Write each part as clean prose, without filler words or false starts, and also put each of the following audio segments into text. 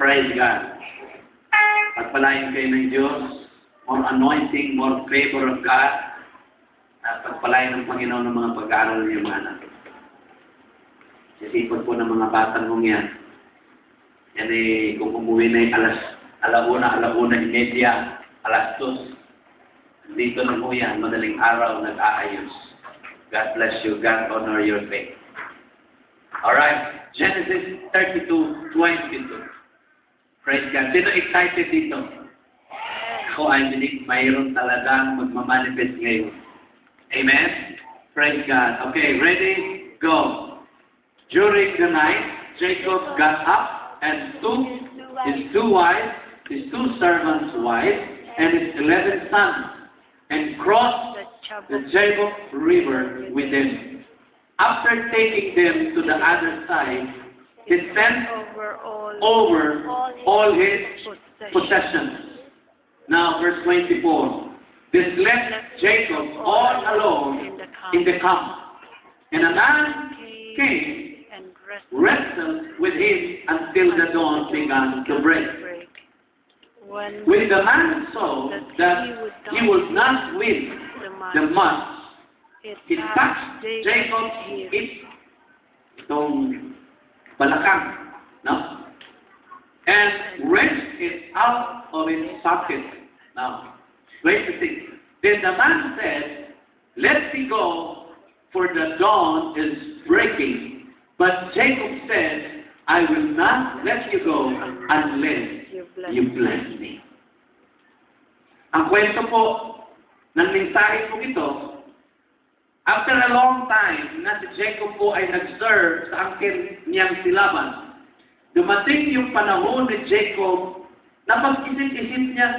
Praise God. Pagpalain kayo ng Diyos, more anointing, more favor of God, at pagpalain ng Panginoon ng mga pag-aaral niyo mga anak. Sisipon po ng mga batang mong yan. Yan eh, kung umuwi na yung alauna, media, alas 2. Dito na po yan, madaling araw, nag-aayos. God bless you. God honor your faith. Alright, Genesis 32:22. Praise God. Sino excited dito? Ako ay binig mayroon talagang magmamanifest ngayon. Amen? Praise God. Okay, ready? Go. During the night, Jacob got up and took his 2 wives, his 2 servants' wives, and his 11 sons, and crossed the Jabbok River with them. After taking them to the other side, he sent over all his possessions. Now, verse 24. This left Jacob all alone in the camp. And a man came and wrestled with him until the dawn began to break. When the man saw that he would not win the match, he touched Jacob's hip, itong balakang, no? And wrenched it out of its socket. Now, 26. Then the man said, "Let me go, for the dawn is breaking." But Jacob said, "I will not let you go unless you bless me." Ang kwento po ng mensahe po ito, after a long time na si Jacob po ay nag-serve sa angkin niyang si Laban, dumating yung panahon ni Jacob na pag-isip-isip niya,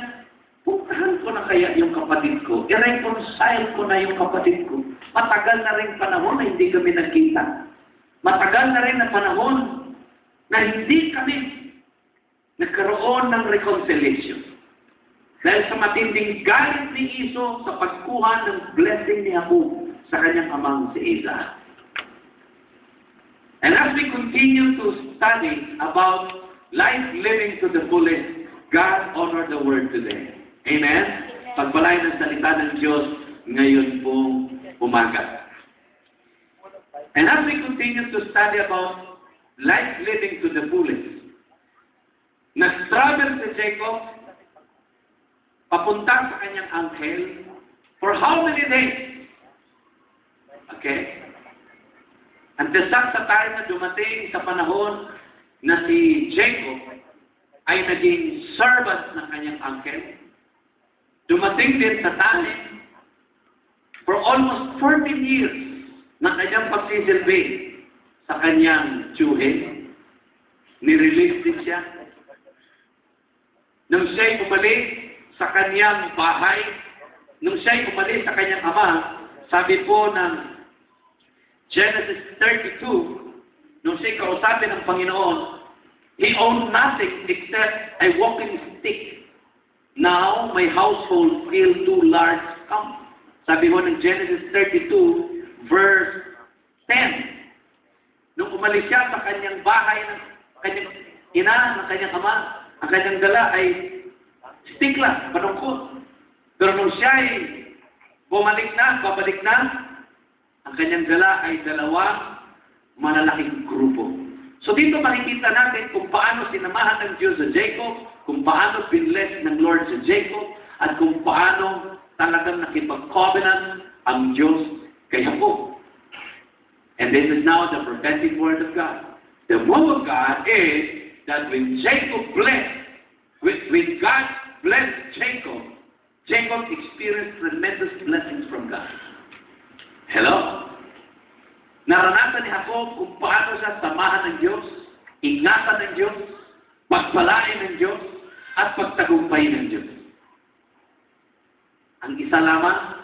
puntahan ko na kaya yung kapatid ko, i-reconcile ko na yung kapatid ko. Matagal na rin panahon na hindi kami nagkita. Matagal na rin na panahon na hindi kami nagkaroon ng reconciliation. Dahil sa matinding galit ni Esau sa pagkuha ng blessing ni Jacob sa kanyang amang si Isaac. And as we continue to study about life living to the fullest, God honor the word today. Amen? Pagpalain ng salita ng Diyos ngayon pong umaga. And as we continue to study about life living to the fullest, nag-struggle si Jacob papunta sa kanyang angel for how many days? Okay? Antesak sa time na dumating sa panahon na si Jacob ay naging servant ng kanyang angel. Dumating din sa time for almost 14 years na kanyang pagsisilbi sa kanyang tiyuhin. Nirelease din siya. Nung siya'y bumalik sa kanyang bahay, nung siya'y umalis sa kanyang ama, sabi po ng Genesis 32, nung siya'y kausapin ng Panginoon, he owned nothing except a walking stick. Now, my household filled 2 large camps. Sabi po ng Genesis 32, verse 10. Nung umalis siya sa kanyang bahay ng kanyang ina, ng kanyang ama, ang kanyang dala ay stick lang, panungkot. Pero nung siya ay babalik na, ang kanyang dala ay 2 malalaking grupo. So dito makikita natin kung paano sinamahan ng Diyos sa Jacob, kung paano binless ng Lord sa Jacob, at kung paano talagang nakipag-covenant ang Diyos kay Jacob. And this is now the prophetic word of God. The move of God is that when Jacob blessed, when God blessed Jacob, Jacob experienced tremendous blessings from God. Hello? Naranasan ni Jacob kung paano siya samahan ng Diyos, ingatan ng Diyos, pagpalain ng Diyos, at pagtagumpay ng Diyos. Ang isa lamang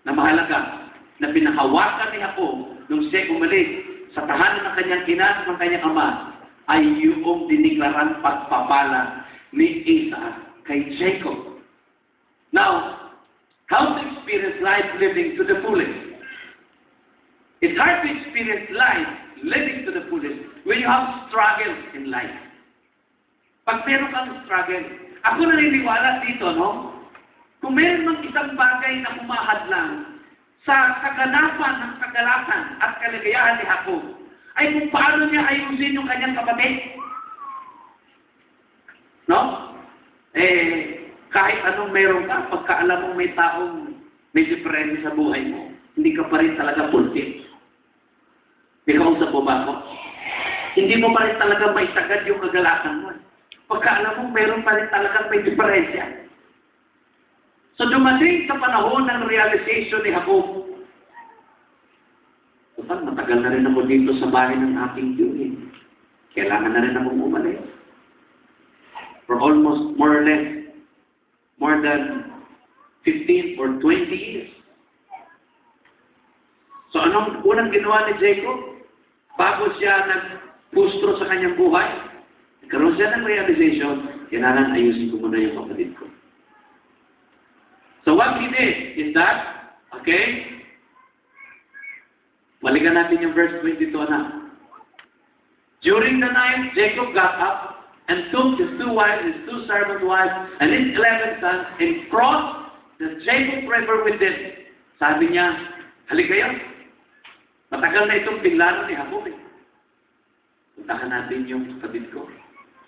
na mahalaga na pinahawakan ni Jacob nung siya umalis sa tahanan ng kanyang ina at ng kanyang ama ay yung diniklarang pagpapala ni Isaac kay Jacob. Now, how to experience life living to the fullest? It's hard to experience life living to the fullest when you have struggles in life. Pag meron kang struggle. Ako naniniwala dito, no? Kung meron mang isang bagay na humahadlang sa kaganapan ng kagalakan at kaligayahan ni Jacob, ay kung paano niya ayusin yung kanyang kapatid. No? Kahit anong meron ka, pagka alam mong may taong may diferente sa buhay mo, hindi ka pa rin talaga fulfilled. Ikaw sa baba ko, hindi mo pa rin talaga may sagad yung kagalakan mo. Pagka alam mong meron pa rin talaga may diferensya. So dumating sa panahon ng realization ni Jacob, matagal na rin ako dito sa bahay ng aking Diyos. Kailangan na rin akong umalis. For almost more than 15 or 20 years. So anong unang ginawa ni Jacob? Bago siya nagpustro sa kanyang buhay, nagkaroon siya ng realization, kailangan ayusin ko muna yung kapatid ko. So what he did is that, okay, balikan natin yung verse 22 na. During the night, Jacob got up and took his 2 wives, his 2 servant wives, and his 11 sons, and crossed the Jacob River with them. Sabi niya, halika kayo. Matagal na itong pinlano ni Jacob. Puntahan natin yung kapatid ko.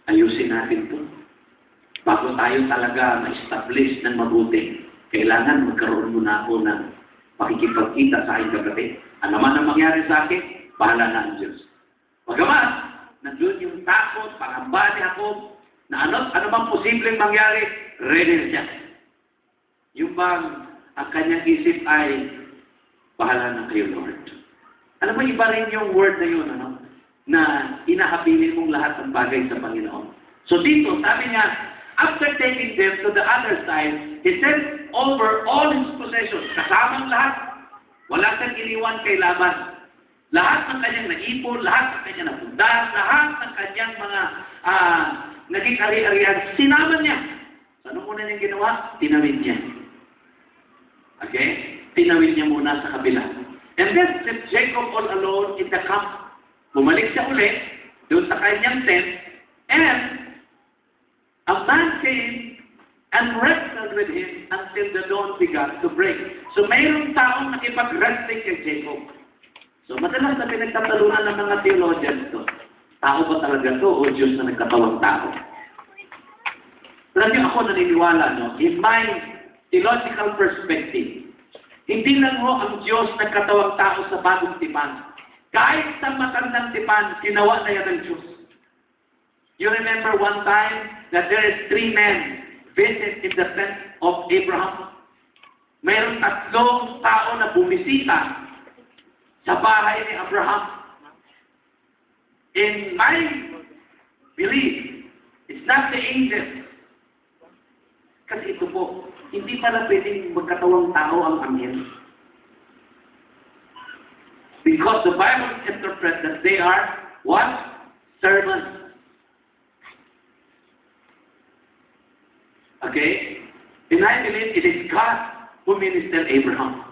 Ayusin natin ito. Bago tayo talaga ma-establish ng mabuti, kailangan magkaroon muna ako ng pakikipagkita sa aking kapatid. Ano man ang mangyari sa akin, bahala na ang Diyos. Bagamat, nandun yung takot, pangamba ni Jacob, na ano bang posibleng mangyari, ready na siya. Yung bang ang kanyang isip ay, bahala na kayo, Lord. Alam mo, iba rin yung word na yun, ano? Na inahabilin mong lahat ng bagay sa Panginoon. So dito, sabi niya, after taking them to the other side, he sent over all his possessions, kasamang lahat. Wala kang iniwan kay Laban. Lahat ng kanyang naipon, lahat ng kanyang napundahan, lahat ng kanyang mga naging ari-arian, sinama niya. So, ano muna niyang ginawa? Tinawid niya. Okay? Tinawid niya muna sa kabila. And then, Jacob all alone in the camp. Bumalik siya ulit, doon sa kanyang tent, and a man came and wrestled with him until the dawn began to break. So, mayroong taong nakipag-wrestling kay Jacob. So, madalas na pinagtatalunan ng mga theologians to. Tao ba talaga to o Diyos na nagkatawang tao? Alam niyo, ako naniniwala, no? In my theological perspective, hindi lang ho ang Diyos nagkatawang tao sa bagong tipan. Kahit sa matandang tipan, ginawa na yan ng Diyos. You remember one time that there is 3 men visit in the tent of Abraham? Mayroong 3 tao na bumisita sa bahay ni Abraham. In my belief, it's not the angels. Kasi ito po, hindi pala pwedeng magkatawang tao ang anghel. Because the Bible interprets that they are what? Servants. Okay? And I believe it is God who ministered Abraham.